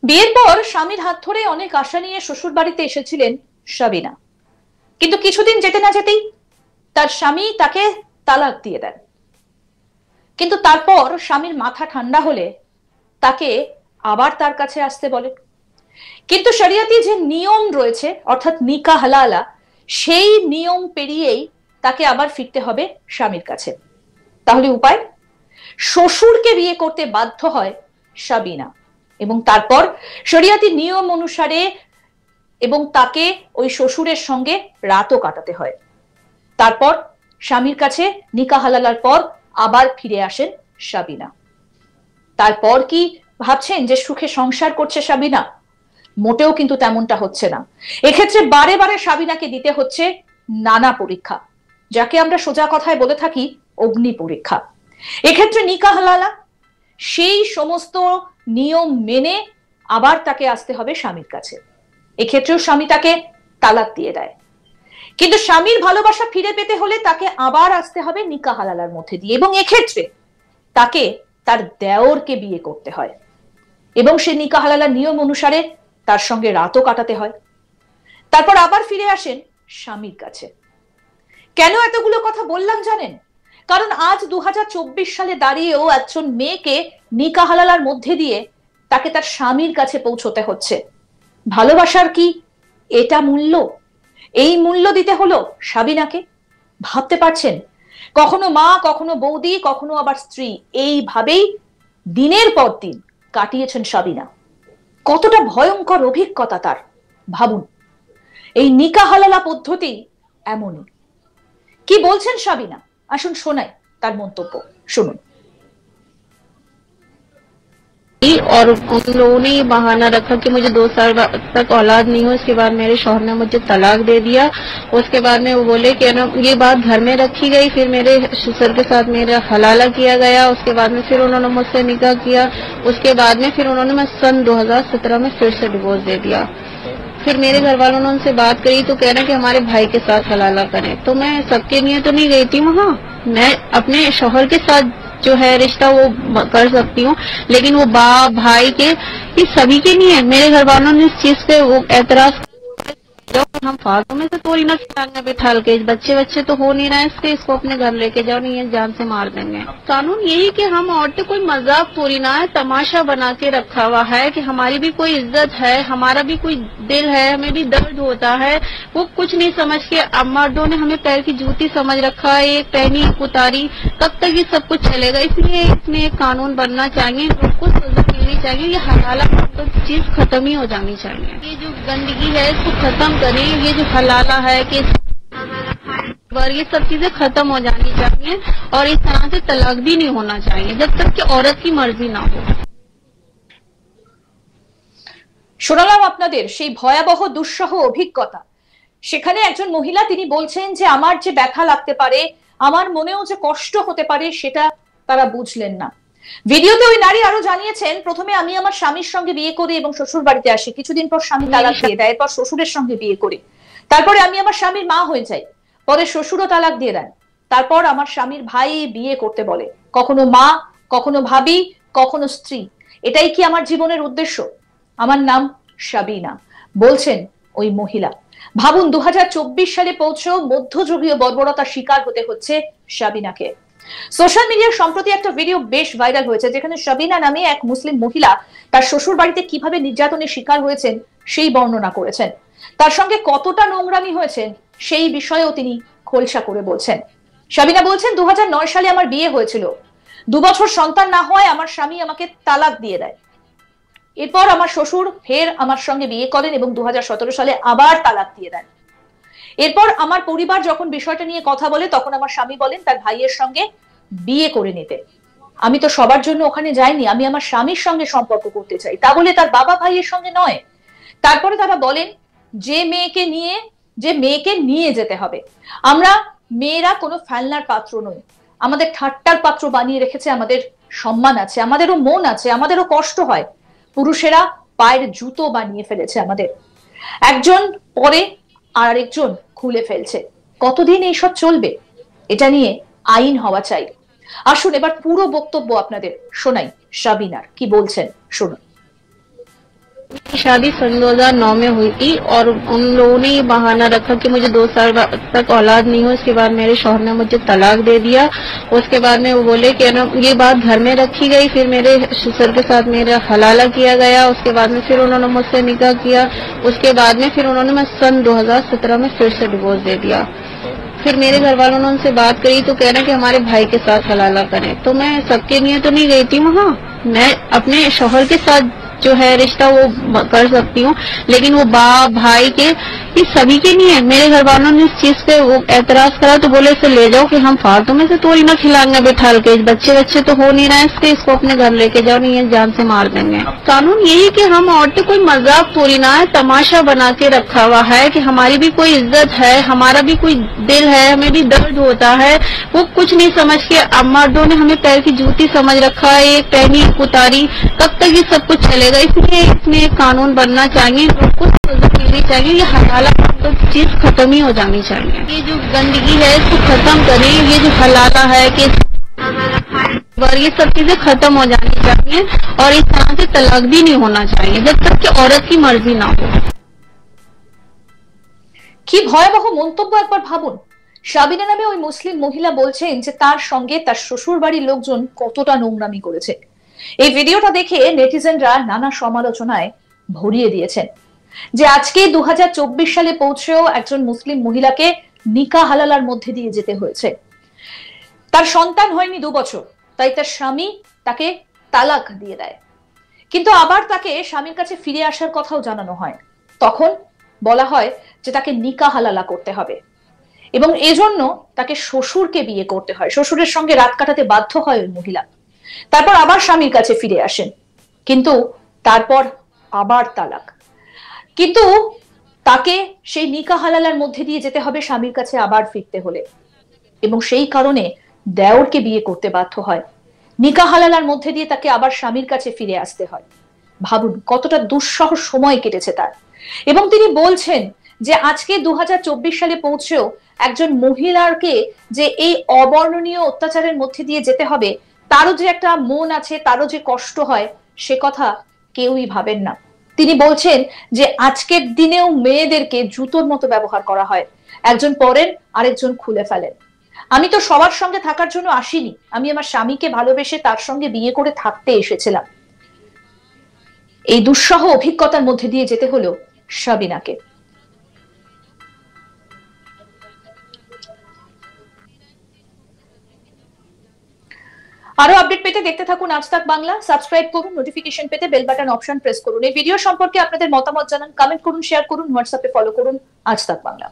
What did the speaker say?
বিয়ের পর স্বামীর হাত ধরে অনেক আশা নিয়ে শ্বশুর বাড়িতে এসেছিলেন সাবিনা, কিন্তু কিছুদিন যেতে না যেতেই তার স্বামী তাকে তালাক দিয়ে দেন। কিন্তু তারপর স্বামীর মাথা ঠান্ডা হলে তাকে আবার তার কাছে আসতে বলে। কিন্তু শরিয়াতি যে নিয়ম রয়েছে অর্থাৎ নিকাহ হালালা, সেই নিয়ম পেরিয়েই তাকে আবার ফিরতে হবে স্বামীর কাছে। তাহলে উপায়? শ্বশুরকে বিয়ে করতে বাধ্য হয় সাবিনা, এবং তারপর শরিয়াতি নিয়ম অনুসারে এবং তাকে ওই শ্বশুরের সঙ্গে রাতও কাটাতে হয়। তারপর স্বামীর কাছে নিকাহ হালালার পর আবার ফিরে আসেন সাবিনা। তারপর কি ভাবছেন যে সুখে সংসার করছে সাবিনা? মোটেও কিন্তু তেমনটা হচ্ছে না। এক্ষেত্রে বারে বারে সাবিনাকে দিতে হচ্ছে নানা পরীক্ষা, যাকে আমরা সোজা কথায় বলে থাকি অগ্নি পরীক্ষা। এক্ষেত্রে নিকাহ হালালা, সেই সমস্ত নিয়ম মেনে আবার তাকে আসতে হবে স্বামীর কাছে। এক্ষেত্রেও স্বামী তাকে তালাক দিয়ে দেয়, কিন্তু স্বামীর ভালোবাসা ফিরে পেতে হলে তাকে আবার আসতে হবে নিকাহ হালালার মধ্যে দিয়ে, এবং এক্ষেত্রে তাকে তার দেওরকে বিয়ে করতে হয় এবং সে নিকাহ হালালার নিয়ম অনুসারে তার সঙ্গে রাতও কাটাতে হয়। তারপর আবার ফিরে আসেন স্বামীর কাছে। কেন এতগুলো কথা বললাম জানেন? কারণ আজ 2024 সালে দাঁড়িয়েও একজন মেয়েকে নিকাহ হালালার মধ্যে দিয়ে তাকে তার স্বামীর কাছে পৌঁছতে হচ্ছে। ভালোবাসার কি এটা মূল্য? এই মূল্য দিতে হলো সাবিনাকে? ভাবতে পারছেন? কখনো মা, কখনো বৌদি, কখনো আবার স্ত্রী, এইভাবেই দিনের পর দিন কাটিয়েছেন সাবিনা। কতটা ভয়ঙ্কর অভিজ্ঞতা তার ভাবুন। এই নিকাহ হালালা পদ্ধতি এমনই। কি বলছেন সাবিনা? আসুন শোনাই তার মন্তব্য, শুনুন। और उन लोगों ने ये बहाना रखा कि मुझे 2 साल तक औलाद नहीं हो। उसके बाद मेरे शौहर ने मुझे तलाक दे दिया। उसके बाद में वो बोले कि ना ये बात घर में रखी गई। फिर मेरे ससुर के साथ मेरा हलाला किया गया। उसके बाद में फिर उन्होंने मुझसे निकाह किया। उसके बाद में फिर उन्होंने मैं सन 2017 में फिर से डिवोर्स दे दिया। फिर मेरे घर वालों ने उनसे बात करी तो कह रहे कि हमारे भाई के साथ हलाला करें। तो मैं सबके लिए तो नहीं गई थी वहाँ, मैं अपने शौहर के साथ जो है रिश्ता वो कर सकती हूँ, लेकिन वो बाप भाई के ये सभी के नहीं है। मेरे घर वालों ने इस चीज पे वो एतराज, हम फालतू में से थोड़ी ना खिलाएंगे बिठाल के, बच्चे तो हो नहीं रहे इसके, इसको अपने घर लेके जाओ, नहीं है जान से मार देंगे। कानून यही कि हम औरतें कोई मजाक थोड़ी ना है, तमाशा बना के रखा हुआ है कि हमारी भी कोई इज्जत है, हमारा भी कोई दिल है, हमें भी दर्द होता है। वो कुछ नहीं समझ के अब मर्दों ने हमें पैर की जूती समझ रखा है, एक पहनी एक उतारी, कब तक ये सब कुछ चलेगा? इसलिए इसमें एक कानून बनना चाहिए, सबको सजा मिलनी चाहिए। ये हलाला तो चीज खत्म ही हो जानी चाहिए। ये जो गंदगी है इसको खत्म करें। ये जो हलाला है कि ये सब चीजें खत्म हो जानी चाहिए, और इस तरह से तलाक भी नहीं होना चाहिए जब तक कि औरत की मर्जी ना हो। শোনালাম আপনাদের সেই ভয়াবহ দুঃসহ অভিজ্ঞতা। সেখানে একজন মহিলা তিনি বলছেন যে আমার যে ব্যথা লাগতে পারে, আমার মনেও যে কষ্ট হতে পারে, সেটা তারা বুঝলেন না। ভিডিওতে ওই নারী আরো জানিয়েছেন, প্রথমে আমি আমার স্বামীর সঙ্গে বিয়ে করি এবং শ্বশুর বাড়িতে আসি, কিছুদিন পর স্বামী তালাক দিয়ে দেয়, এরপর শ্বশুরের সঙ্গে বিয়ে করি, তারপরে আমি আমার স্বামীর মা হয়ে যাই, পরে শ্বশুরও তালাক দিয়ে দেন, তারপর আমার স্বামীর ভাই বিয়ে করতে বলে, কখনো মা, কখনো ভাবি, কখনো স্ত্রী। এটাই কি আমার জীবনের উদ্দেশ্য? আমার নাম সাবিনা, বলছেন ওই মহিলা। ভাবুন 2024 সালে পৌঁছেও মধ্যযুগীয় বর্বরতার শিকার হতে হচ্ছে সাবিনাকে। সোশ্যাল মিডিয়ার সম্প্রতি একটা ভিডিও বেশ ভাইরাল হয়েছে, যেখানে সাবিনা নামে এক মুসলিম মহিলা তার শ্বশুর বাড়িতে কিভাবে নির্যাতনের শিকার হয়েছেন সেই বর্ণনা করেছেন। তার সঙ্গে কতটা নোংরামি হয়েছেন সেই বিষয়েও তিনি খোলসা করে বলছেন। সাবিনা বলছেন, 2009 সালে আমার বিয়ে হয়েছিল, 2 বছর সন্তান না হওয়ায় আমার স্বামী আমাকে তালাক দিয়ে দেয়। এরপর আমার শ্বশুর ফের আমার সঙ্গে বিয়ে করেন এবং 2017 সালে আবার তালাক দিয়ে দেন। এরপর আমার পরিবার যখন বিষয়টা নিয়ে কথা বলে, তখন আমার স্বামী বলেন তার ভাইয়ের সঙ্গে বিয়ে করে নিতে। আমি তো সবার জন্য ওখানে যাইনি, আমি আমার স্বামীর সঙ্গে সম্পর্ক করতে চাই, তা বলে তার বাবা ভাইয়ের সঙ্গে নয়। তারপরে তারা বলেন যে মেয়েকে নিয়ে যেতে হবে। আমরা মেয়েরা কোনো ফেলনার পাত্র নই, আমাদের ঠাট্টার পাত্র বানিয়ে রেখেছে, আমাদের সম্মান আছে, আমাদেরও মন আছে, আমাদেরও কষ্ট হয়। পুরুষেরা পায়ের জুতো বানিয়ে ফেলেছে আমাদের, একজন পরে আর আরেকজন খুলে ফেলছে। কতদিন এইসব চলবে? এটা নিয়ে আইন হওয়া চাই। আসুন এবার পুরো বক্তব্য আপনাদের শোনাই সাবিনার, কি বলছেন শুনুন। शादी सन 2009 में हुई थी और उन लोगों ने ये बहाना रखा कि मुझे 2 साल तक औलाद नहीं हो। उसके बाद मेरे शौहर ने मुझे तलाक दे दिया। उसके बाद में वो बोले कि ना ये बात घर में रखी गई। फिर मेरे ससुर के साथ मेरा हलाला किया गया। उसके बाद में फिर उन्होंने मुझसे निकाह किया। उसके बाद में फिर उन्होंने मैं सन 2017 में फिर से डिवोर्स दे दिया। फिर मेरे घर वालों ने उनसे बात करी तो कह रहे कि हमारे भाई के साथ हलाला करें। तो मैं सबके लिए तो नहीं गई थी वहाँ, मैं अपने शौहर के साथ जो है रिश्ता वो कर सकती हूँ, लेकिन वो बाप भाई के ये सभी के नहीं है। मेरे घर वालों ने इस चीज पे वो एतराज करा तो बोले इसे ले जाओ कि हम फालतू में से थोड़ी ना खिलाएंगे बिठाल के, बच्चे तो हो नहीं रहे इसके, इसको अपने घर लेके जाओ नहीं है जान से मार देंगे। कानून यही कि हम औरतें कोई मजाक थोड़ी ना है, तमाशा बना के रखा हुआ है कि हमारी भी कोई इज्जत है, हमारा भी कोई दिल है, हमें भी दर्द होता है। वो कुछ नहीं समझ के मर्दों ने हमें पैर की जूती समझ रखा है, एक पहनी एक उतारी, कब तक ये सब कुछ चलेगा। इसलिए इसमें एक कानून बनना चाहिए, कुछ सजा मिलनी चाहिए, ये हलाला तो चीज खत्म ही हो जानी चाहिए। ये जो गंदगी है इसको खत्म करें, ये जो हलाला है कि ये सब चीजें खत्म हो जानी चाहिए और इस तरह से तलाक भी नहीं होना चाहिए जब तक कि औरत की मर्जी ना हो। কি ভয়াবহ মন্তব্য একবার ভাবুন। সাবিনা নামে ওই মুসলিম মহিলা বলছেন যে তার সঙ্গে তার শ্বশুর বাড়ির লোকজন কতটা নোংরামি করেছে। এই ভিডিওটা দেখে নেটিজেনরা নানা সমালোচনায় ভরিয়ে দিয়েছেন যে আজকে 2024 সালে পৌঁছেও একজন মুসলিম মহিলাকে নিকাহ হালালার মধ্যে দিয়ে যেতে হয়েছে। তার সন্তান হয়নি 2 বছর, তাই তার স্বামী তাকে তালাক দিয়ে দেয়। কিন্তু আবার তাকে স্বামীর কাছে ফিরে আসার কথাও জানানো হয়। তখন বলা হয় যে তাকে নিকাহ হালালা করতে হবে এবং এজন্য তাকে শ্বশুরকে বিয়ে করতে হয়, শ্বশুরের সঙ্গে রাত কাটাতে বাধ্য হয় ওই মহিলা। তারপর আবার স্বামীর কাছে ফিরে আসেন, কিন্তু তারপর আবার তালাক। কিন্তু তাকে সেই নিকাহ হালালার মধ্যে দিয়ে যেতে হবে স্বামীর কাছে আবার ফিরতে হলে, এবং সেই কারণে দেওরকে বিয়ে করতে বাধ্য হয়। নিকাহ হালালার মধ্যে দিয়ে তাকে আবার স্বামীর কাছে ফিরে আসতে হয়। ভাবুন কতটা দুঃসহ সময় কেটেছে তার। এবং তিনি বলছেন যে আজকে 2024 সালে পৌঁছেও একজন মহিলাকে যে এই অবর্ণনীয় অত্যাচারের মধ্যে দিয়ে যেতে হবে, তারও যে একটা মন আছে, তারও যে কষ্ট হয়, সে কথা কেউই ভাবেন না। তিনি বলছেন যে আজকের দিনেও মেয়েদেরকে জুতোর মতো ব্যবহার করা হয়, একজন পরেন আরেকজন খুলে ফেলেন। আমি তো সবার সঙ্গে থাকার জন্য আসিনি, আমি আমার স্বামীকে ভালোবেসে তার সঙ্গে বিয়ে করে থাকতে এসেছিলাম। এই দুঃসহ অভিজ্ঞতার মধ্যে দিয়ে যেতে হলো সাবিনাকে। আরো আপডেট পেতে দেখতে থাকুন আজ তাক বাংলা, সাবস্ক্রাইব করুন, নোটিফিকেশন পেতে বেল বাটন অপশন প্রেস করুন। এই ভিডিও সম্পর্কে আপনাদের মতামত জানান, কমেন্ট করুন, শেয়ার করুন, হোয়াটসঅ্যাপে ফলো করুন আজ তাক বাংলা।